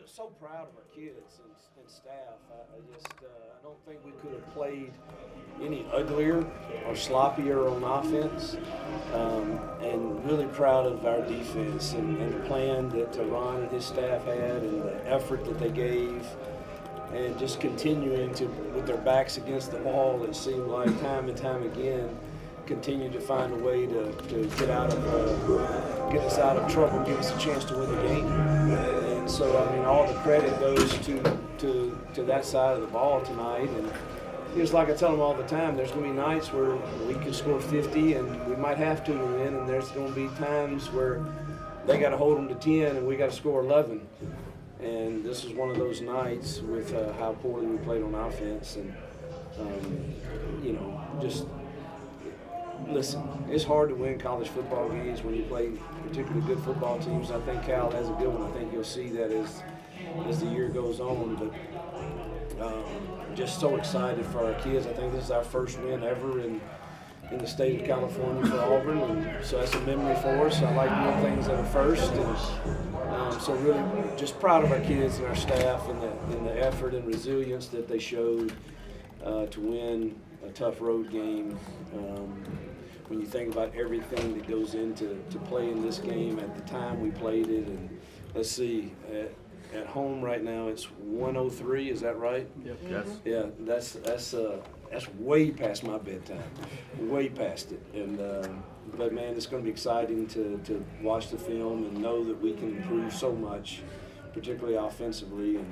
so proud of our kids and staff. I don't think we could have played any uglier or sloppier on offense. And really proud of our defense and the plan that Ron and his staff had and the effort that they gave. And just continuing to, with their backs against the wall, it seemed like time and time again, continue to find a way to get get us out of trouble, give us a chance to win the game. And so, I mean, all the credit goes to that side of the ball tonight. And just like I tell them all the time, there's going to be nights where we can score 50 and we might have to win, and there's going to be times where they got to hold them to 10 and we got to score 11. And this is one of those nights with how poorly we played on offense. And, just listen, it's hard to win college football games when you play particularly good football teams. I think Cal has a good one. I think you'll see that as the year goes on. But just so excited for our kids. I think this is our first win ever in the state of California for Auburn, and so that's a memory for us. I like doing things that are first, and so really just proud of our kids and our staff and the effort and resilience that they showed to win a tough road game. When you think about everything that goes into playing this game at the time we played it, and let's see, at home right now it's 103. Is that right? Yep. Yes. Yeah, that's way past my bedtime, way past it. And but man, it's going to be exciting to watch the film and know that we can improve so much, particularly offensively. And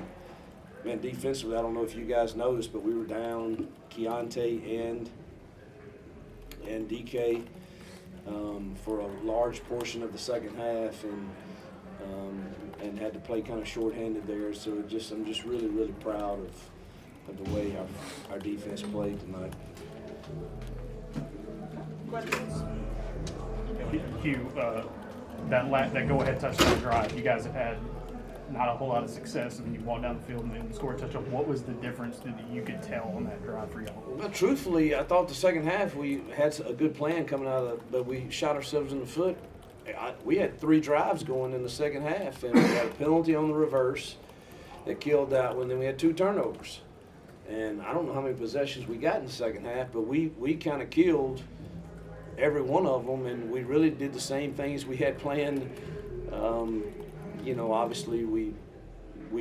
man, defensively, I don't know if you guys noticed, but we were down Keontae and DK for a large portion of the second half, and had to play kind of shorthanded there. So I'm just really, really proud of the way our defense played tonight. Questions? Hugh, that go-ahead touchdown drive, you guys have had not a whole lot of success, and you walk down the field and score a touchdown. What was the difference that you could tell on that drive for y'all? Well, truthfully, I thought the second half we had a good plan coming out of but we shot ourselves in the foot. We had 3 drives going in the second half, and we had a penalty on the reverse that killed that one. Then we had 2 turnovers. And I don't know how many possessions we got in the second half, but we kind of killed every one of them, and we really did the same things we had planned. Obviously we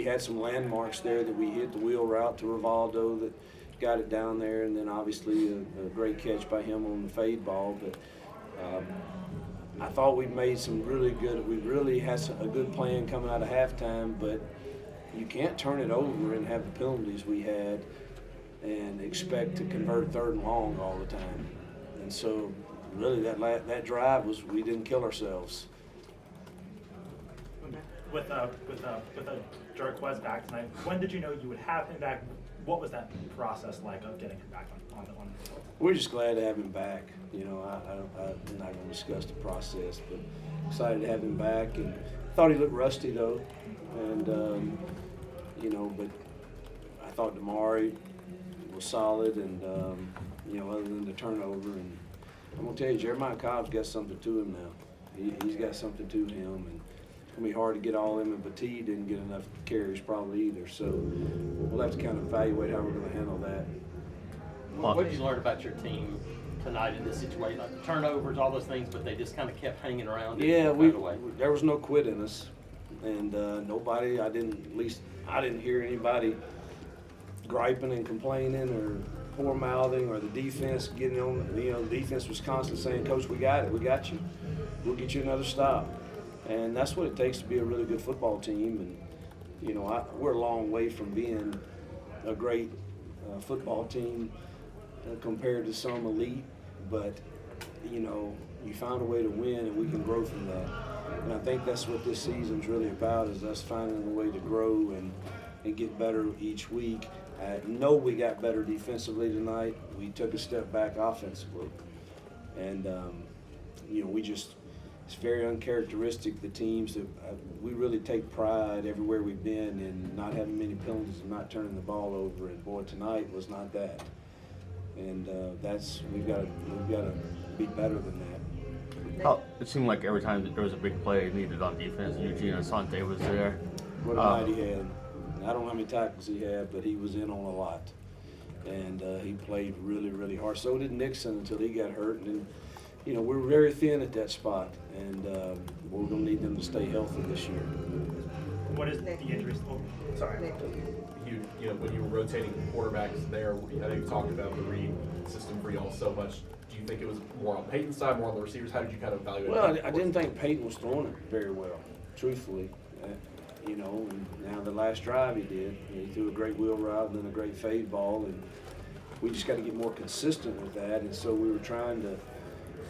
had some landmarks there that we hit the wheel route to Rivaldo that got it down there, and then obviously a great catch by him on the fade ball. But I thought we made some really good. We really had a good plan coming out of halftime, but you can't turn it over and have the penalties we had and expect to convert 3rd and long all the time. And so really that drive was, we didn't kill ourselves. With Jarquez back tonight, when did you know you would have him back? What was that process like of getting him back on the field? We're just glad to have him back. I'm not going to discuss the process, but excited to have him back. And thought he looked rusty though, and but I thought Damari was solid, and other than the turnover. And I'm gonna tell you, Jeremiah Cobb's got something to him now. He's got something to him, and it's gonna be hard to get all him. And Petit didn't get enough carries probably either. So we'll have to kind of evaluate how we're gonna handle that. What did you learn about your team tonight in this situation? Like turnovers, all those things, but they just kind of kept hanging around. Yeah, there was no quit in us, and nobody. I didn't hear anybody griping and complaining or poor mouthing, or the defense getting on. The defense was constantly saying, "Coach, we got it. We got you. We'll get you another stop." And that's what it takes to be a really good football team. And we're a long way from being a great football team compared to some elite, but you found a way to win, and we can grow from that. And I think that's what this season's really about, is us finding a way to grow and get better each week. I know we got better defensively tonight. We took a step back offensively. And, it's very uncharacteristic, the teams that we really take pride everywhere we've been in not having many penalties and not turning the ball over. And boy, tonight was not that. And we've got to be better than that. It seemed like every time that there was a big play needed on defense, Eugene Asante was there. What a night he had. I don't know how many tackles he had, but he was in on a lot. And he played really, really hard. So did Nixon until he got hurt. And then, you know, we're very thin at that spot, and we're going to need them to stay healthy this year. What is the injuries? Oh, sorry. You know, when you were rotating quarterbacks there, I know you talked about the read system for y'all so much. Do you think it was more on Peyton's side, more on the receivers? How did you kind of evaluate? Well, I didn't think Peyton was throwing it very well, truthfully. You know, and now the last drive he did. He threw a great wheel route and then a great fade ball, and we just got to get more consistent with that. And so we were trying to,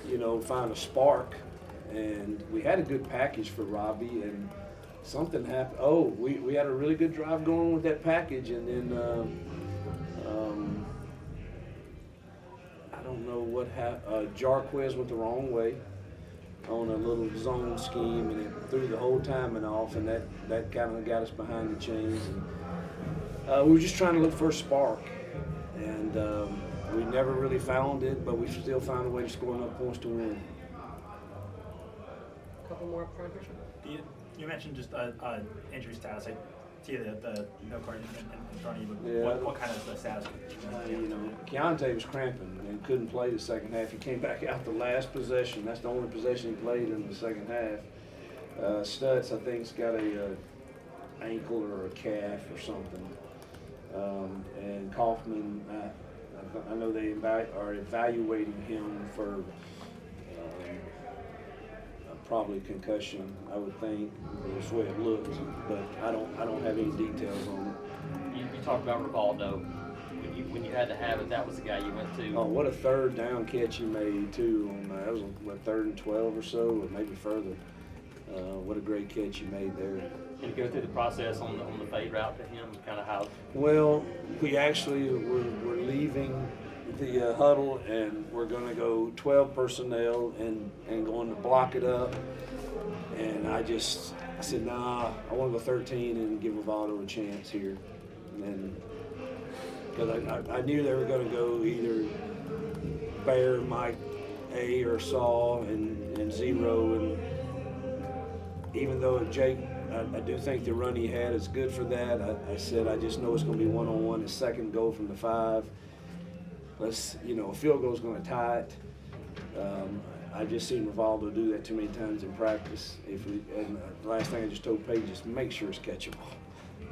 you know, find a spark, and we had a good package for Robbie, and something happened. Oh, we had a really good drive going with that package, and then I don't know what happened. Jarquez went the wrong way on a little zone scheme, and it threw the whole timing off, and that kind of got us behind the chains. And we were just trying to look for a spark, and we never really found it, but we still found a way to score enough points to win. Couple more up front here. You mentioned just injury status. I see the note card in front of you. But Yeah. what kind of status? You know, Keontae was cramping and couldn't play the second half. He came back out the last possession. That's the only possession he played in the second half. Stutz, I think, has got a ankle or a calf or something. And Kaufman, I know they are evaluating him for probably concussion, I would think. That's the way it looks, but I don't have any details on it. You talked about Rivaldo. When you had to have it, that was the guy you went to. Oh, what a third down catch he made too. That was what, 3rd and 12 or so, or maybe further. What a great catch he made there. Can you go through the process on the fade route to him, kind of how? Well, we actually we're leaving the huddle, and we're going to go 12 personnel and going to block it up. And I said, nah, I want to go 13 and give Rivaldo a chance here. And because I knew they were going to go either Bear, Mike A, or Saul and 0. And even though Jake, I do think the run he had is good for that. I said, I just know it's going to be one-on-one, his second goal from the 5. A field goal is going to tie it. I've just seen Rivaldo do that too many times in practice. And the last thing I just told Peyton, just make sure it's catchable,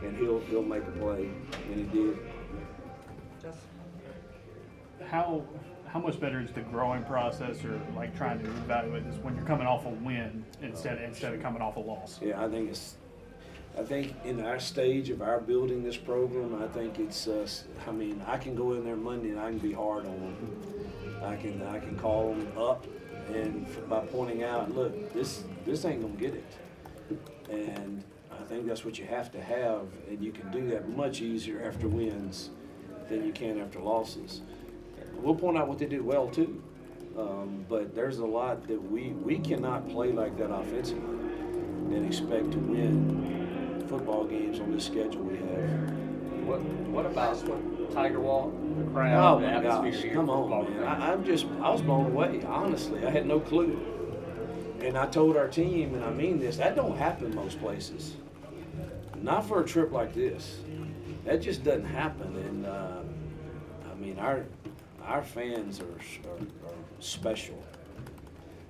and he'll make a play, and he did. How much better is the growing process, or like trying to evaluate this when you're coming off a win instead of coming off a loss? Yeah, I think in our stage of our building this program, I think it's. I can go in there Monday and I can be hard on them. I can call them up, and by pointing out, look, this ain't gonna get it. And I think that's what you have to have, and you can do that much easier after wins than you can after losses. We'll point out what they did well too, but there's a lot that we cannot play like that offensively and expect to win football games on this schedule we have. What about Tiger Walk, the crowd, Oh the my atmosphere gosh, here? come for on, football man. games? I was blown away, honestly. I had no clue. And I told our team, and I mean this, that don't happen most places. Not for a trip like this. That just doesn't happen. And our fans are special.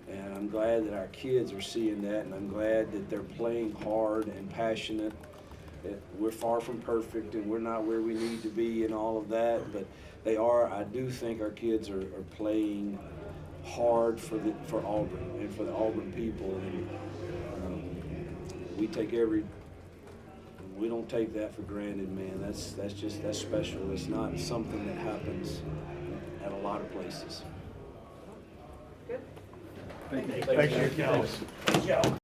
And I'm glad that our kids are seeing that, and I'm glad that they're playing hard and passionate. That we're far from perfect, and we're not where we need to be and all of that, but they are. I do think our kids are playing hard for Auburn and for the Auburn people, and we don't take that for granted, man. That's special. It's not something that happens at a lot of places. Good. Thank you. Thank you.